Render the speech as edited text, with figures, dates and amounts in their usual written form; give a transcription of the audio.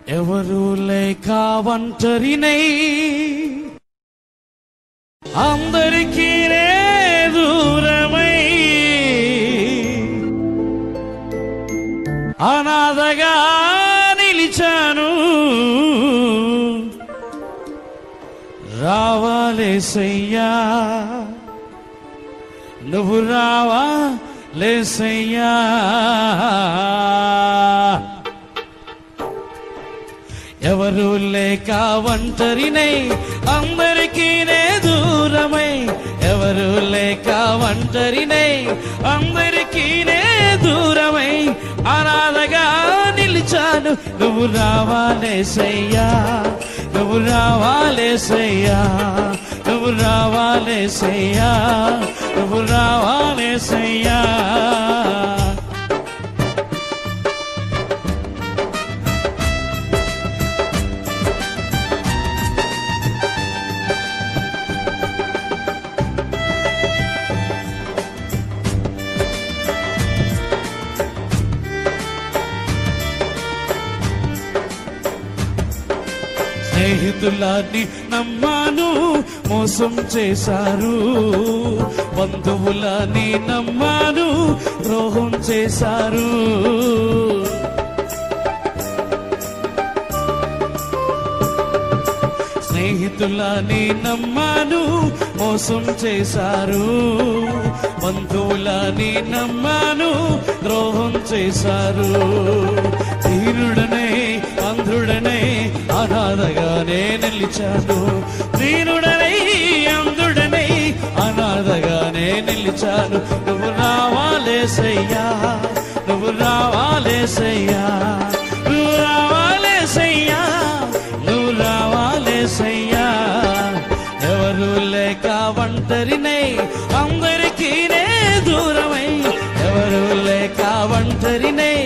ఎవరు లేక ఒంటరినై అందరికీ దూరమై అనాథగా నిలిచాను. రావాలేసయ్యా, నువ్వు రావాలేసయ్యా. ఎవరు లేక ఒంటరినై అందరికీ దూరమై, ఎవరు లేక ఒంటరినై అందరికీ దూరమై అనాథగా నిలిచాను. నువ్వు రావాలేసయ్యా, నువ్వు రావాలేసయ్యా, నువ్వు రావాలేసయ్యా, నువ్వు రావాలేసయ్యా. స్నేహితులని నమ్మాను, మోసం చేశారు. బంధువులని నమ్మాను, ద్రోహం చేశారు. స్నేహితులని నమ్మాను, మోసం చేశారు. బంధువులని నమ్మాను, ద్రోహం చేశారు. దీనుడనే అంధుడనే అనాథగానే నిలిచాను. దీనుడనై అంధుడనై అనాథగానే నిలిచాను. నువ్వు రావాలేసయ్యా, నువ్వు రావాలేసయ్యా, నువ్వు రావాలేసయ్యా, నువ్వు రావాలేసయ్యా. ఎవరు లేక ఒంటరినై అందరికీ దూరమై, ఎవరు లేక ఒంటరినై